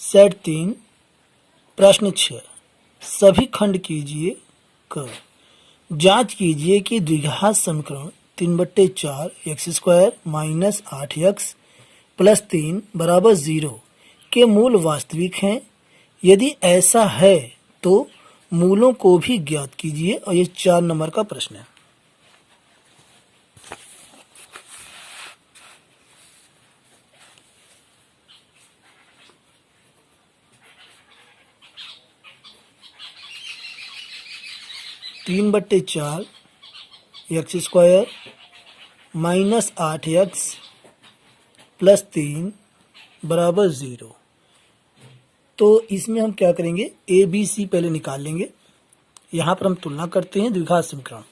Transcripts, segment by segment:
Set 3 प्रश्न 6 सभी खंड कीजिए क जांच कीजिए कि द्विघात समीकरण 3/4 x square minus 8x plus 3 बराबर 0 के मूल वास्तविक हैं। यदि ऐसा है तो मूलों को भी ज्ञात कीजिए। और ये 4 नंबर का प्रश्न है। तीन बट्टे 4 x square minus 8x plus 3 बराबर 0। तो इसमें हम क्या करेंगे, ए बी सी पहले निकाल लेंगे। यहां पर हम तुलना करते हैं द्विघात समीकरण।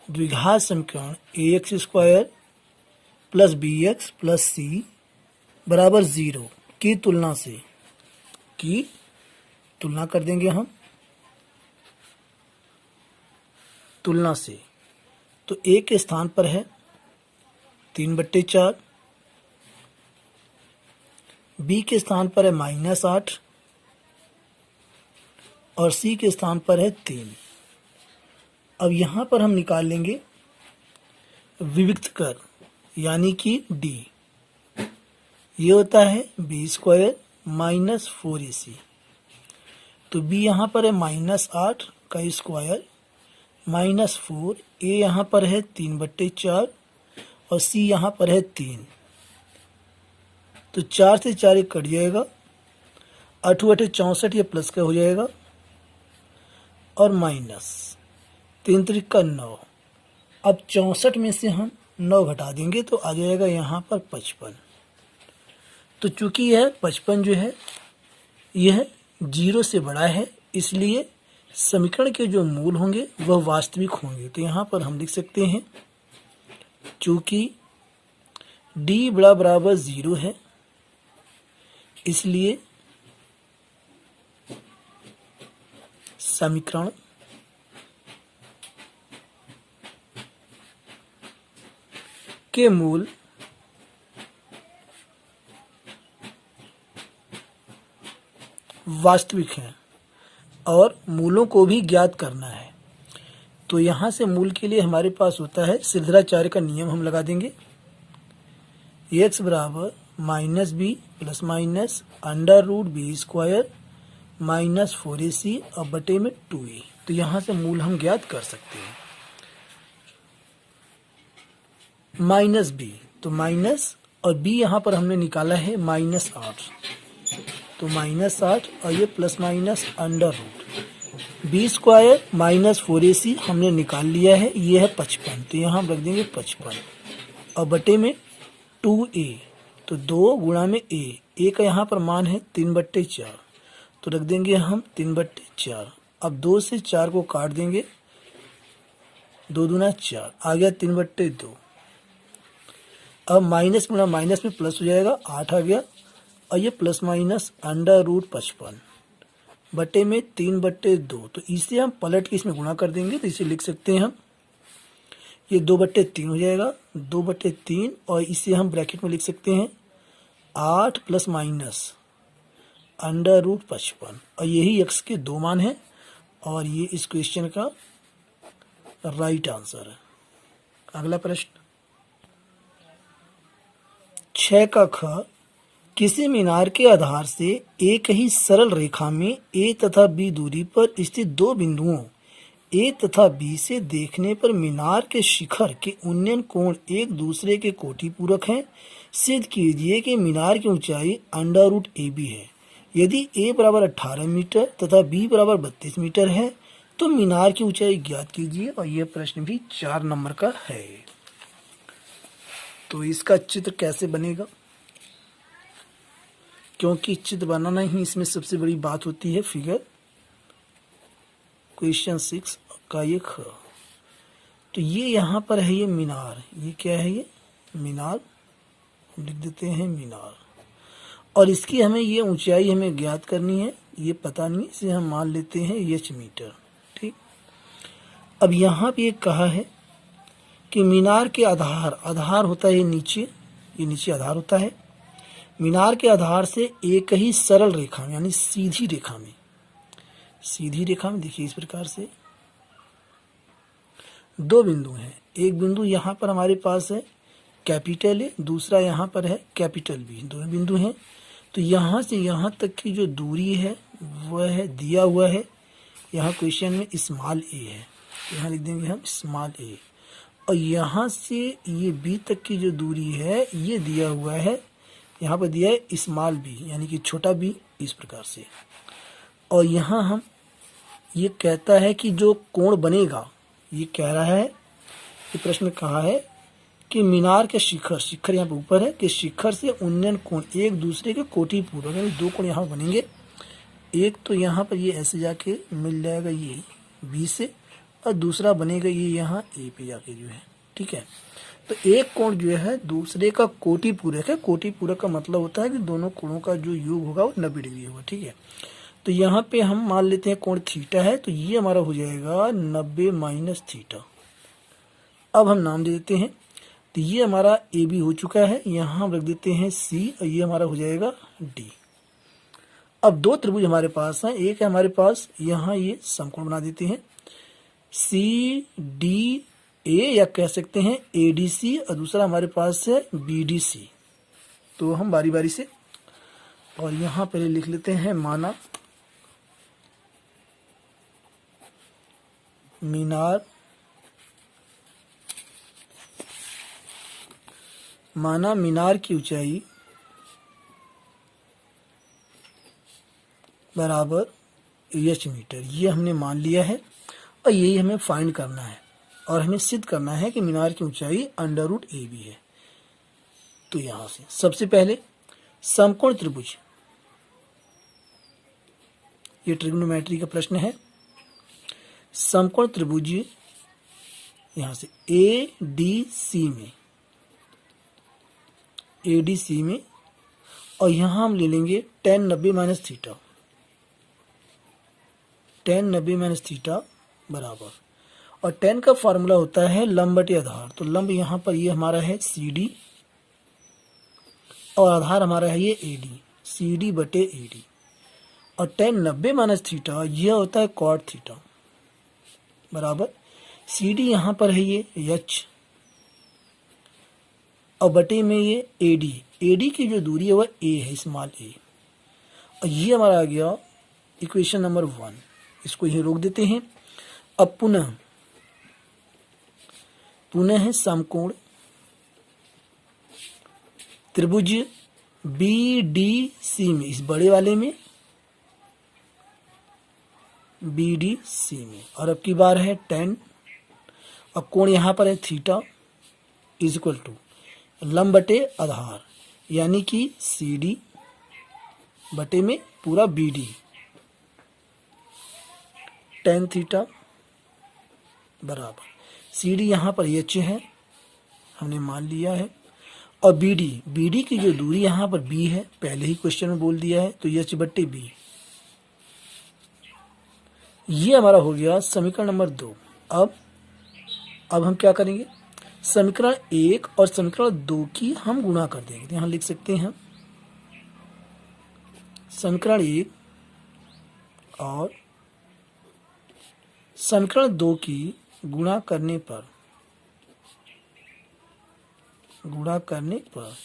द्विघात समीकरण a x square plus b x plus c बराबर 0 की तुलना कर देंगे हम तुलना से। तो ए के स्थान पर है 3/4, बी के स्थान पर है -8 और सी के स्थान पर है 3। अब यहां पर हम निकाल लेंगे विविक्त कर, यानी कि डी। ये होता है बी स्क्वायर माइनस 4ac। तो बी यहाँ पर है -8 का स्क्वायर माइनस 4, ए यहाँ पर है 3/4 और सी यहाँ पर है 3। तो 4 से 4 एक कट जाएगा, 8 8 64, ये प्लस का हो जाएगा और माइनस 3 3 का 9। अब 64 में से हम 9 घटा देंगे तो आ जाएगा यहाँ पर 55। तो चूंकि यह 55 जो है यह 0 से बड़ा है, इसलिए समीकरण के जो मूल होंगे वह वास्तविक होंगे। तो यहाँ पर हम लिख सकते हैं चूंकि d बराबर 0 है, इसलिए समीकरण के मूल वास्तविक हैं और मूलों को भी ज्ञात करना है। तो यहाँ से मूल के लिए हमारे पास होता है श्रीधराचार्य का नियम हम लगा देंगे। x बराबर -b plus minus √b square minus 4ac और बटे में 2a। तो यहाँ से मूल हम ज्ञात कर सकते हैं। -b तो माइनस और b यहाँ पर हमने निकाला है -8, तो -8 और ये plus minus √b square minus 4ac हमने निकाल लिया है, ये है 55। तो यहाँ हम रख देंगे 55 और बटे में 2a। तो 2 गुणा में a का यहाँ पर मान है 3/4, तो रख देंगे हम 3/4। अब 2 से 4 को काट देंगे, 2 दूना 4 आ गया 3/2। अब माइनस गुणा माइनस में प्लस हो जाएगा, 8 आ गया और ये प्लस माइनस √55 बटे में 3/2। तो इसे हम पलट के इसमें गुणा कर देंगे, तो इसे लिख सकते हैं हम, ये 2/3 हो जाएगा, 2/3 और इसे हम ब्रैकेट में लिख सकते हैं 8 प्लस माइनस √55 और यही x के 2 मान है और ये इस क्वेश्चन का राइट आंसर है। अगला प्रश्न 6 का ख, किसी मीनार के आधार से एक ही सरल रेखा में a तथा b दूरी पर स्थित 2 बिंदुओं a तथा b से देखने पर मीनार के शिखर के उन्नयन कोण एक दूसरे के कोटि पूरक हैं। सिद्ध कीजिए कि मीनार की ऊंचाई √ab है। यदि a बराबर 18 मीटर तथा b बराबर 32 मीटर है तो मीनार की ऊंचाई ज्ञात कीजिए। और यह प्रश्न भी 4 नंबर का है। तो इसका चित्र कैसे बनेगा, क्योंकि चित्र बनाना ही इसमें सबसे बड़ी बात होती है। फिगर क्वेश्चन 6 का ये ख, तो ये यहाँ पर है ये मीनार, ये क्या है, ये मीनार हम लिख देते हैं मीनार। और इसकी हमें ये ऊंचाई हमें ज्ञात करनी है, ये पता नहीं, इसे हम मान लेते हैं h मीटर। ठीक, अब यहाँ पे कहा है कि मीनार के आधार, आधार होता है ये नीचे आधार होता है, मीनार के आधार से एक ही सरल रेखा में यानी सीधी रेखा में देखिए इस प्रकार से दो बिंदु हैं। एक बिंदु यहाँ पर हमारे पास है कैपिटल ए, दूसरा यहाँ पर है कैपिटल बी, दोनों बिंदु हैं। तो यहाँ से यहाँ तक की जो दूरी है वह है दिया हुआ है, यहाँ क्वेश्चन में स्मॉल ए है, यहाँ लिख देंगे हम स्मॉल ए। और यहाँ से ये बी तक की जो दूरी है ये दिया हुआ है, यहाँ पर दिया है स्मॉल बी यानी कि छोटा बी, इस प्रकार से। और यहाँ हम ये कहता है कि जो कोण बनेगा, ये कह रहा है, ये प्रश्न में कहा है कि मीनार के शिखर यहाँ पर ऊपर है कि शिखर से उन्नयन कोण एक दूसरे के कोटि पूर्वक, यानी दो कोण यहाँ बनेंगे। एक तो यहाँ पर ये ऐसे जाके मिल जाएगा ये बी से, और दूसरा बनेगा ये यहाँ ए पे जाके जो है, ठीक है। तो एक कोण जो है दूसरे का कोटि पूरक है। कोटि पूरक का मतलब होता है कि दोनों कोणों का जो योग होगा वो 90 डिग्री होगा, ठीक है। तो यहाँ पे हम मान लेते हैं कोण थीटा है, तो ये हमारा हो जाएगा 90 माइनस थीटा। अब हम नाम दे देते हैं, तो ये हमारा ए बी हो चुका है, यहाँ हम रख देते हैं सी, और ये हमारा हो जाएगा डी। अब दो त्रिभुज हमारे पास हैं, एक है हमारे पास यहाँ ये समकोण बना देते हैं सी डी ए, या कह सकते हैं ए डी सी, और दूसरा हमारे पास है बी डी सी। तो हम बारी बारी से, और यहाँ पहले लिख लेते हैं माना मीनार की ऊंचाई बराबर एच मीटर, ये हमने मान लिया है, और यही हमें फाइंड करना है, और हमें सिद्ध करना है कि मीनार की ऊंचाई अंडर रूट ए बी है। तो यहां से सबसे पहले समकोण त्रिभुज, ये ट्रिग्नोमेट्री का प्रश्न है। समकोण त्रिभुज यहां से ए डी सी में, और यहां हम ले लेंगे tan 90 minus theta, tan 90 minus theta बराबर, और tan का फार्मूला होता है लंब बटे आधार। तो लंब यहाँ पर ये हमारा है सी डी, और आधार हमारा है ये ए डी, सी डी बटे ए डी। और tan 90 माइनस थीटा यह होता है कॉट थीटा बराबर सी डी, यहाँ पर है ये एच, और बटे में ये ए डी की जो दूरी है वह ए है, स्मॉल ए। और ये हमारा आ गया इक्वेशन नंबर 1, इसको यहीं रोक देते हैं। अब पुनः है समकोण त्रिभुज बी डी सी में, इस बड़े वाले में बी डी सी में, और अब की बार है tan, और कोण यहाँ पर है थीटा इज इक्वल टू लंब बटे आधार यानी कि सी डी बटे में पूरा बी डी, tan थीटा बराबर सी डी यहाँ पर एच है, हमने मान लिया है, और बी डी की जो दूरी यहाँ पर बी है, पहले ही क्वेश्चन में बोल दिया है, तो एच बट्टे बी। ये हमारा हो गया समीकरण नंबर 2। अब हम क्या करेंगे, समीकरण 1 और समीकरण 2 की हम गुणा कर देंगे। तो यहाँ लिख सकते हैं समीकरण 1 और समीकरण 2 की गुणा करने पर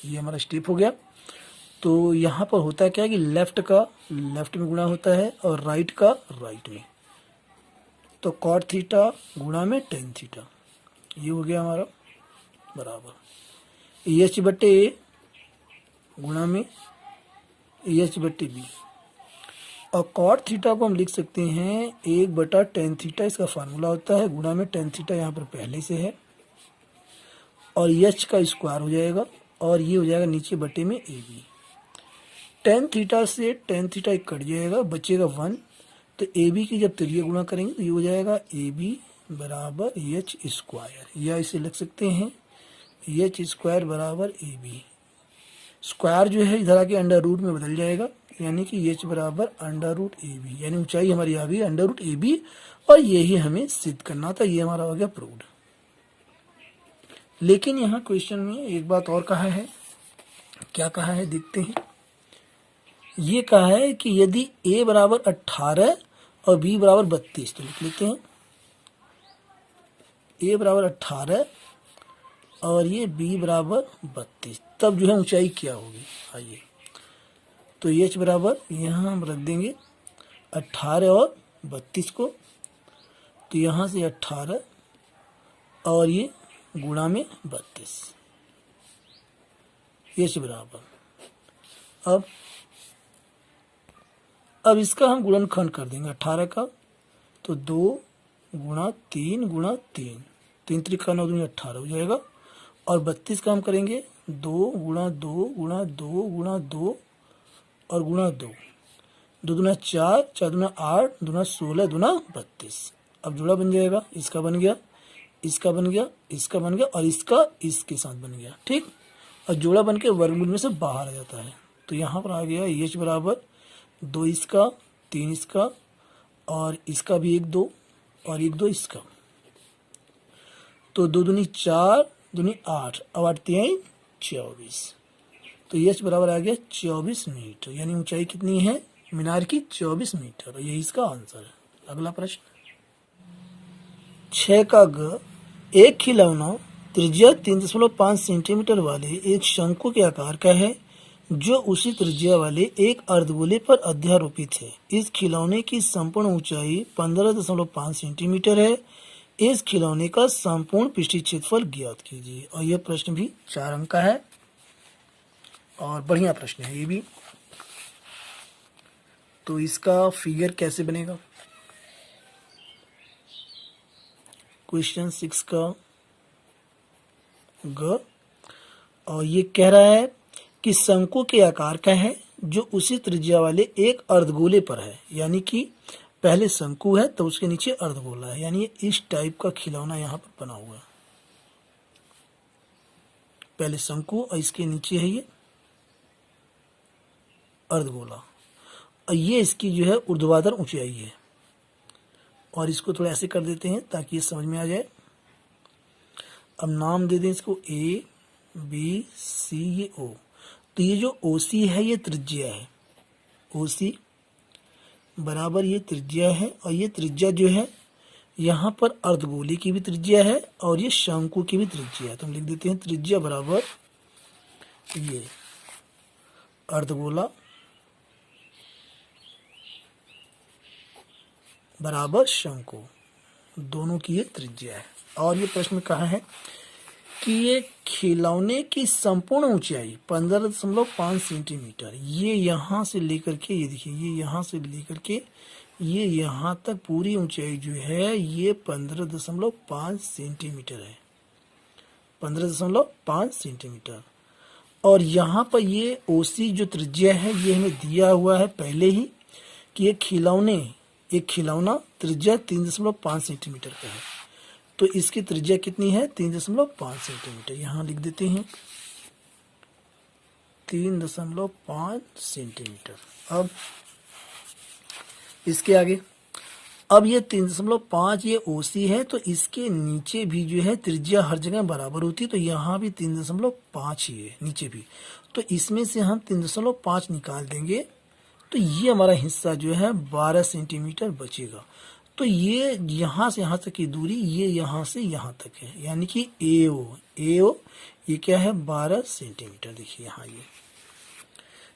ये हमारा स्टेप हो गया। तो यहाँ पर होता है क्या है कि लेफ्ट का लेफ्ट में गुणा होता है और राइट का राइट में, तो कॉट थीटा गुणा में tan थीटा, ये हो गया हमारा बराबर एच बट्टे ए गुणा में एच बट्टे बी। और कॉट थीटा को हम लिख सकते हैं 1/tan थीटा, इसका फार्मूला होता है गुणा में tan थीटा, यहाँ पर पहले से है, और एच का स्क्वायर हो जाएगा, और ये हो जाएगा नीचे बटे में ए बी। tan थीटा से tan थीटा कट जाएगा, बचेगा 1, तो ए बी की जब त्रिज्या गुणा करेंगे तो ये हो जाएगा ए बी बराबर एच स्क्वायर, या इसे लिख सकते हैं एच स्क्वायर बराबर ए बी। स्क्वायर जो है इधर आके अंडर रूट में बदल जाएगा, यानी कि एच बराबर अंडर रूट ए बी, यानी ऊंचाई हमारी आ गई अंडर रूट ए बी, और यही हमें सिद्ध करना था। ये हमारा हो गया प्रूव्ड। लेकिन यहाँ क्वेश्चन में एक बात और कहा है, क्या कहा है देखते हैं। ये कहा है कि यदि a बराबर 18 और b बराबर 32, तो लिख लेते हैं a बराबर 18 और ये b बराबर 32, तब जो है ऊंचाई क्या होगी। आइए, तो h बराबर यहाँ हम रख देंगे 18 और 32 को, तो यहाँ से 18 और ये गुणा में 32, h बराबर, अब इसका हम गुणनखंड कर देंगे 18 का, तो 2 गुणा 3 गुणा 3, 3 त्रिका 9 दूनी 18 हो जाएगा। और 32 का हम करेंगे 2 गुणा 2 गुणा 2 गुणा 2 और गुणा 2, 2 दूना 4, 4 दूना 8, दूना 16, दूना 32। अब जोड़ा बन जाएगा, इसका बन गया, इसका बन गया, इसका बन गया और इसका इसके साथ बन गया, ठीक। और जोड़ा बन के वर्गमूल में से बाहर आ जाता है, तो यहाँ पर आ गया h बराबर 2 इसका, 3 इसका और इसका भी 1 2 और 1 2 इसका, तो 2 दूनी 4, दूनी 8, अब 8 3 24, तो h बराबर आ गया 24 मीटर, यानी ऊंचाई कितनी है मीनार की, 24 मीटर, और यही इसका आंसर है। अगला प्रश्न 6 का ग, एक खिलौना त्रिज्या 3.5 सेंटीमीटर वाले एक शंकु के आकार का है जो उसी त्रिज्या वाले एक अर्धगोले पर अध्यारोपित है। इस खिलौने की संपूर्ण ऊंचाई 15.5 सेंटीमीटर है। इस खिलौने का संपूर्ण पृष्ठीय क्षेत्रफल ज्ञात कीजिए। और यह प्रश्न भी 4 अंक का है और बढ़िया प्रश्न है ये भी। तो इसका फिगर कैसे बनेगा, क्वेश्चन 6 का ग, और ये कह रहा है कि शंकु के आकार का है जो उसी त्रिज्या वाले एक अर्धगोले पर है, यानी कि पहले शंकु है तो उसके नीचे अर्धगोला है, यानी इस टाइप का खिलौना यहाँ पर बना हुआ है। पहले शंकु और इसके नीचे है ये अर्धगोला, और ये इसकी जो है ऊर्ध्वाधर ऊंचाई है। और इसको थोड़ा ऐसे कर देते हैं ताकि ये समझ में आ जाए। अब नाम दे दें इसको ए बी सी, ये ओ, तो ये जो ओ सी है ये त्रिज्या है, ओ सी बराबर ये त्रिज्या है, और ये त्रिज्या जो है यहाँ पर अर्धगोले की भी त्रिज्या है और ये शंकु की भी त्रिज्या है, तो हम लिख देते हैं त्रिज्या बराबर ये अर्धगोला बराबर शंकु, दोनों की ये त्रिज्या है। और ये प्रश्न कहा है कि ये खिलौने की संपूर्ण ऊंचाई 15.5 सेंटीमीटर, ये यहाँ से लेकर के, ये देखिए ये यहाँ से लेकर के ये यहाँ तक पूरी ऊंचाई जो है ये 15.5 सेंटीमीटर है, 15.5 सेंटीमीटर। और यहाँ पर ये ओसी जो त्रिज्या है ये हमें दिया हुआ है पहले ही कि एक खिलौना त्रिज्या 3.5 सेंटीमीटर का है, तो इसकी त्रिज्या कितनी है 3.5 सेंटीमीटर, यहाँ लिख देते हैं 3.5 सेंटीमीटर। अब इसके आगे, अब ये 3.5 ये ओसी है, तो इसके नीचे भी जो है त्रिज्या हर जगह बराबर होती है, तो यहाँ भी 3.5 ही है नीचे भी, तो इसमें से हम 3.5 निकाल देंगे, तो ये हमारा हिस्सा जो है 12 सेंटीमीटर बचेगा। तो ये यहाँ से यहाँ तक की दूरी ये यहाँ से यहाँ तक है, यानी कि ए ओ ये क्या है 12 सेंटीमीटर। देखिए यहाँ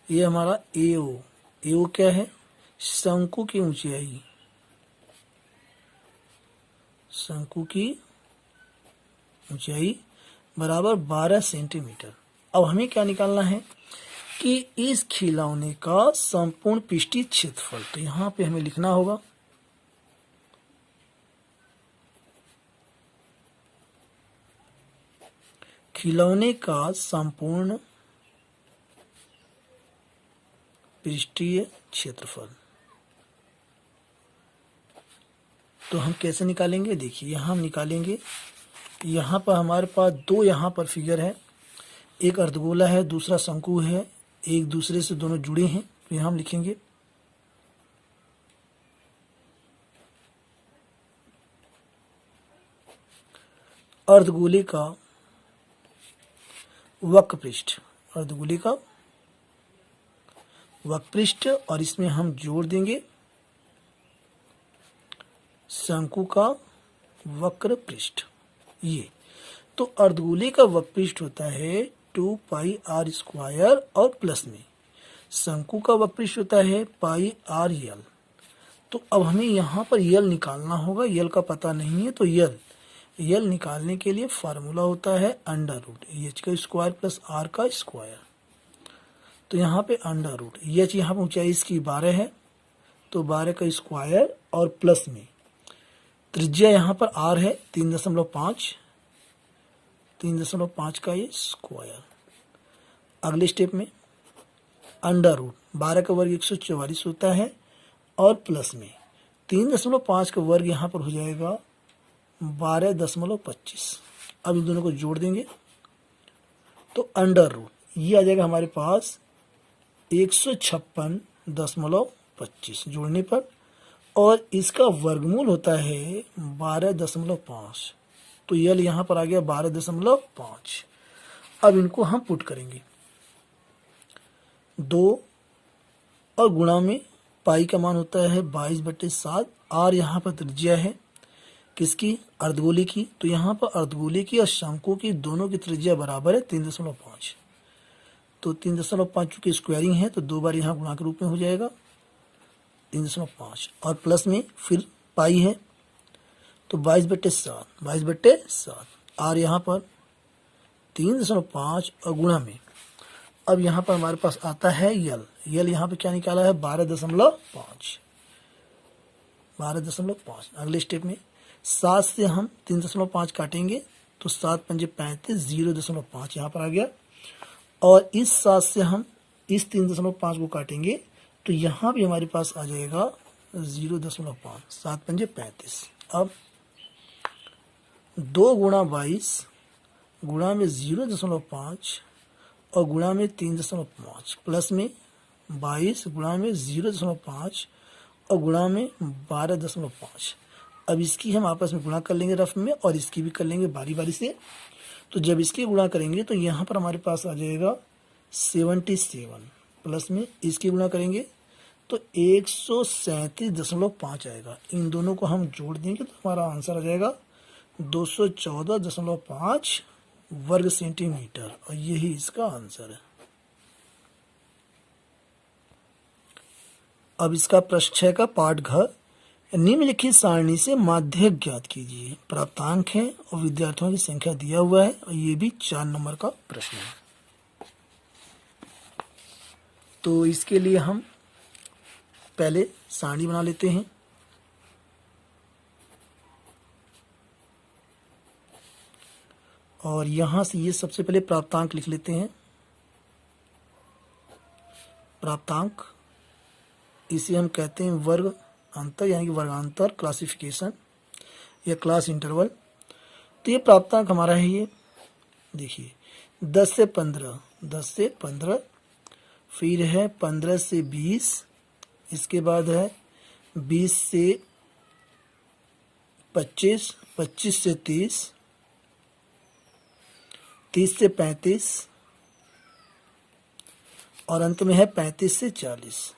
ये हमारा ए ओ क्या है, शंकु की ऊंचाई, शंकु की ऊंचाई बराबर 12 सेंटीमीटर। अब हमें क्या निकालना है कि इस खिलौने का संपूर्ण पृष्ठीय क्षेत्रफल, तो यहाँ पे हमें लिखना होगा खिलौने का संपूर्ण पृष्ठीय क्षेत्रफल। तो हम कैसे निकालेंगे, देखिए यहाँ हम निकालेंगे, यहाँ पर हमारे पास दो यहाँ पर फिगर है, एक अर्धगोला है दूसरा शंकु है, एक दूसरे से दोनों जुड़े हैं, तो यहाँ हम लिखेंगे अर्धगोले का वक्र पृष्ठ, अर्धगोले का वक्र पृष्ठ, और इसमें हम जोड़ देंगे शंकु का वक्र पृष्ठ। ये तो अर्धगोले का वक्र पृष्ठ होता है 2 पाई आर स्क्वायर और प्लस में शंकु का वक्र पृष्ठ होता है पाई आर यल। तो अब हमें यहाँ पर यल निकालना होगा, यल का पता नहीं है, तो यल निकालने के लिए फार्मूला होता है अंडर रूट एच का स्क्वायर प्लस आर का स्क्वायर। तो यहाँ पे अंडर रूट एच, यहाँ पर ऊंचाई इसकी 12 है तो 12 का स्क्वायर और प्लस में त्रिज्या यहाँ पर आर है 3.5 का ये स्क्वायर। अगले स्टेप में अंडर रूट 12 का वर्ग 144 होता है और प्लस में 3.5 का वर्ग यहाँ पर हो जाएगा 12.25। अब इन दोनों को जोड़ देंगे तो अंडर रूट ये आ जाएगा हमारे पास 156.25 जोड़ने पर, और इसका वर्गमूल होता है 12.5, तो यल यहाँ पर आ गया 12.5। अब इनको हम पुट करेंगे 2 और गुणा में पाई का मान होता है 22/7। आर यहाँ पर त्रिज्या है किसकी, अर्धगोले की, तो यहाँ पर अर्धगोले की और शंकु की दोनों की त्रिज्या बराबर है 3.5। तो 3.5 चूंकि स्क्वायरिंग है तो 2 बार यहाँ गुणा के रूप में हो जाएगा 3.5, और प्लस में फिर पाई है तो 22/7 आर यहाँ पर 3.5 और गुणा में अब यहाँ पर हमारे पास आता है यल यहाँ पे क्या निकाला है 12.5। अगले स्टेप में 7 से हम 3.5 काटेंगे तो 7 पंजे 35, 0.5 यहाँ पर आ गया, और इस 7 से हम इस 3.5 को काटेंगे तो यहाँ भी हमारे पास आ जाएगा 0.5, 7 पंजे 35। अब 2 गुणा 22 गुणा में 0.5 और गुणा में 3.5 प्लस में 22 गुणा में 0.5 और गुणा में 12.5। अब इसकी हम आपस में गुणा कर लेंगे रफ में, और इसकी भी कर लेंगे बारी बारी से। तो जब इसकी गुणा करेंगे तो यहाँ पर हमारे पास आ जाएगा 77, प्लस में इसकी गुणा करेंगे तो 137.5 आएगा। इन दोनों को हम जोड़ देंगे तो हमारा आंसर आ जाएगा 214.5 वर्ग सेंटीमीटर, और यही इसका आंसर है। अब इसका प्रश्न 6 का पार्ट घ, निम्नलिखित सारणी से माध्यक ज्ञात कीजिए। प्राप्तांक है और विद्यार्थियों की संख्या दिया हुआ है, और ये भी 4 नंबर का प्रश्न है। तो इसके लिए हम पहले सारणी बना लेते हैं। और यहां से ये सबसे पहले प्राप्तांक लिख लेते हैं। प्राप्तांक इसे हम कहते हैं वर्ग अंतर, यानी कि वर्गांतर क्लासिफिकेशन या क्लास इंटरवल। तो ये प्राप्तांक हमारा है, ये देखिए 10 से 15, फिर है 15 से 20, इसके बाद है 20 से 25, 25 से 30, 30 से 35, और अंत में है 35 से 40।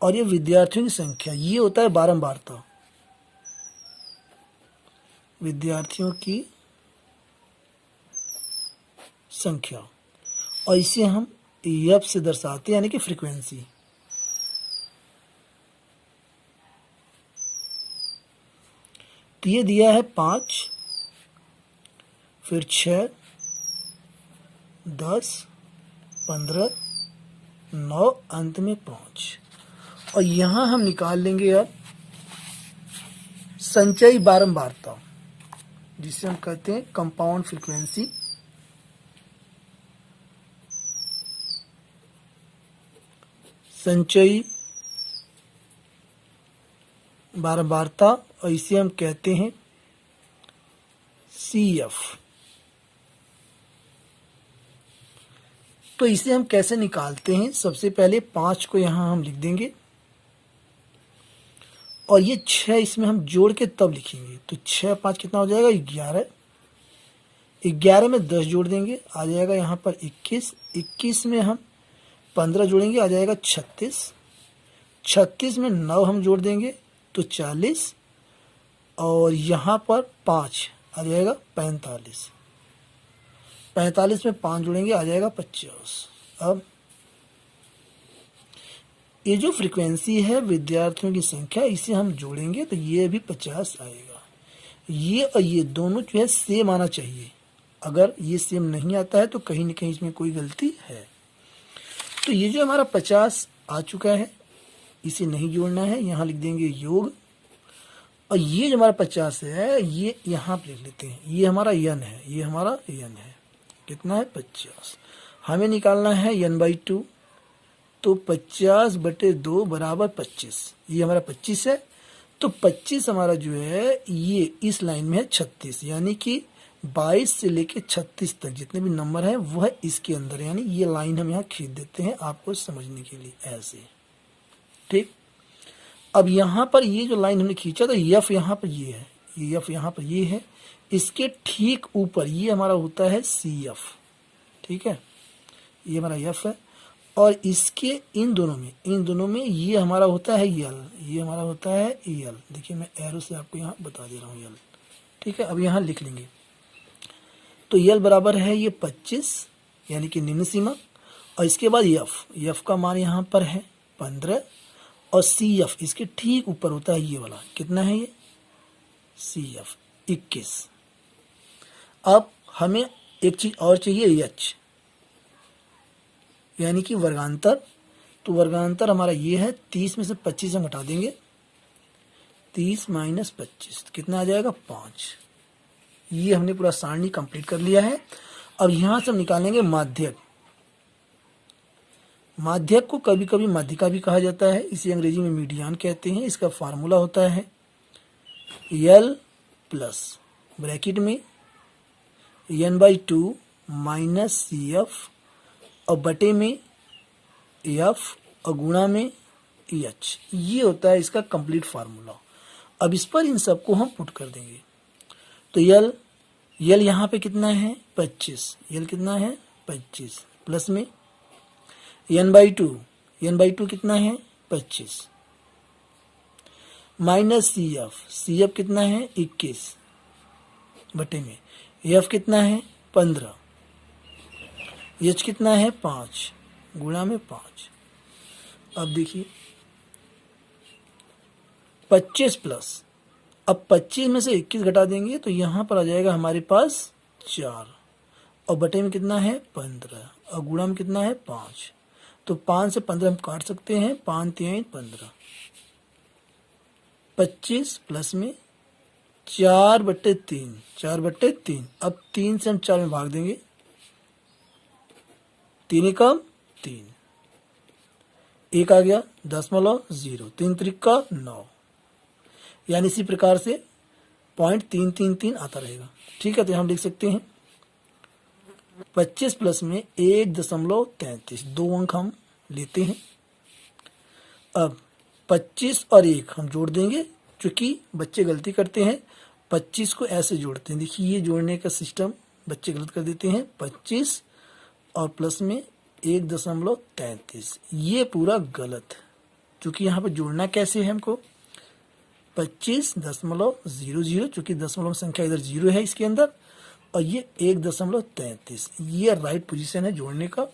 और ये विद्यार्थियों की संख्या, ये होता है बारंबारता, विद्यार्थियों की संख्या, और इसे हम एफ से दर्शाते हैं, यानी कि फ्रीक्वेंसी। तो ये दिया है 5, फिर 6, 10, 15, 9, अंत में 5। और यहां हम निकाल लेंगे अब संचयी बारंबारता, जिसे हम कहते हैं कंपाउंड फ्रीक्वेंसी। संचयी बारंबारता, और इसे हम कहते हैं CF। तो इसे हम कैसे निकालते हैं, सबसे पहले 5 को यहां हम लिख देंगे, और ये 6 इसमें हम जोड़ के तब लिखेंगे। तो 6 5 कितना हो जाएगा 11, 11 में 10 जोड़ देंगे, आ जाएगा यहाँ पर 21। 21 में हम 15 जोड़ेंगे, आ जाएगा 36। 36 में 9 हम जोड़ देंगे तो 40, और यहाँ पर 5 आ जाएगा 45। 45 में 5 जोड़ेंगे, आ जाएगा 50। अब ये जो फ्रीक्वेंसी है विद्यार्थियों की संख्या, इसे हम जोड़ेंगे तो ये भी 50 आएगा। ये और ये दोनों जो है सेम आना चाहिए। अगर ये सेम नहीं आता है तो कहीं ना कहीं इसमें कोई गलती है। तो ये जो हमारा 50 आ चुका है, इसे नहीं जोड़ना है, यहाँ लिख देंगे योग। और ये जो हमारा 50 है, ये यहाँ पर लिख लेते हैं, ये हमारा यन है, ये हमारा यन है। कितना है? 50। हमें निकालना है n/2, तो 50/2 बराबर 25। ये हमारा 25 है, तो 25 हमारा जो है ये इस लाइन में है 36, यानी कि 22 से लेके 36 तक जितने भी नंबर हैं वो है इसके अंदर, यानी ये लाइन हम यहाँ खींच देते हैं आपको समझने के लिए ऐसे। ठीक, अब यहाँ पर ये जो लाइन हमने खींचा तो यफ यहाँ पर ये है, ये यफ यहाँ पर ये है, इसके ठीक ऊपर ये हमारा होता है CF। ठीक है, ये हमारा यफ है, और इसके इन दोनों में ये हमारा होता है यल, ये हमारा होता है यल। देखिए मैं एरो से आपको यहाँ बता दे रहा हूँ यल। ठीक है, अब यहाँ लिख लेंगे तो यल बराबर है ये 25, यानी कि निम्न सीमा, और इसके बाद यफ का मान यहाँ पर है 15, और CF इसके ठीक ऊपर होता है ये वाला, कितना है ये CF 21। अब हमें एक चीज और चाहिए, एच यानी कि वर्गांतर। तो वर्गांतर हमारा ये है, 30 में से 25 हम हटा देंगे, 30 - 25 कितना आ जाएगा? 5। ये हमने पूरा सारणी कंप्लीट कर लिया है। अब यहां से हम निकालेंगे माध्यक। माध्यक को कभी कभी माध्यिका भी कहा जाता है, इसे अंग्रेजी में मीडियन कहते हैं। इसका फार्मूला होता है L प्लस ब्रैकेट में n/2 माइनस CF और बटे में F और गुणा में H। ये होता है इसका कंप्लीट फार्मूला। अब इस पर इन सबको हम पुट कर देंगे। तो यल यहाँ पे कितना है? 25। यल कितना है? 25 प्लस में n/2 कितना है? 25 माइनस CF कितना है? 21 बटे में F कितना है? 15, H कितना है? 5 गुणा में 5। अब देखिए 25 प्लस, अब 25 में से 21 घटा देंगे तो यहाँ पर आ जाएगा हमारे पास 4, और बटे में कितना है? 15, और गुणा में कितना है? 5। तो 5 से 15 हम काट सकते हैं, 5 - 3 = 15। 25 प्लस में 4/3, 4/3। अब 3 से हम 4 में भाग देंगे, 3 एकम 3, 1 आ गया 0.0, 3 त्रिका 9, यानी इसी प्रकार से 0.333 आता रहेगा। ठीक है, तो हम लिख सकते हैं 25 प्लस में 1.33, 2 अंक हम लेते हैं। अब 25 और 1 हम जोड़ देंगे, क्योंकि बच्चे गलती करते हैं, 25 को ऐसे जोड़ते हैं। देखिए ये जोड़ने का सिस्टम बच्चे गलत कर देते हैं, 25 और प्लस में 1.33, ये पूरा गलत, क्योंकि यहाँ पर जोड़ना कैसे है हमको 25.00, चूंकि दशमलव संख्या इधर 0 है इसके अंदर, और ये 1.33, ये राइट पोजीशन है जोड़ने का।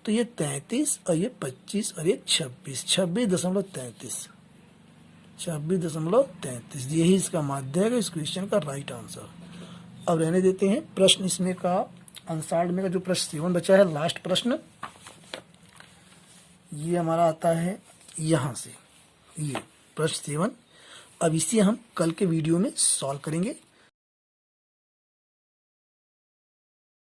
तो ये 33 और ये 25 और ये 26.33, 26.33, यही इसका माध्यक है इस क्वेश्चन का राइट आंसर। अब रहने देते हैं प्रश्न इसमें का आंसर में का जो प्रश्न 7 बचा है, लास्ट प्रश्न, ये हमारा आता है यहाँ से, ये प्रश्न 7। अब इसे हम कल के वीडियो में सॉल्व करेंगे।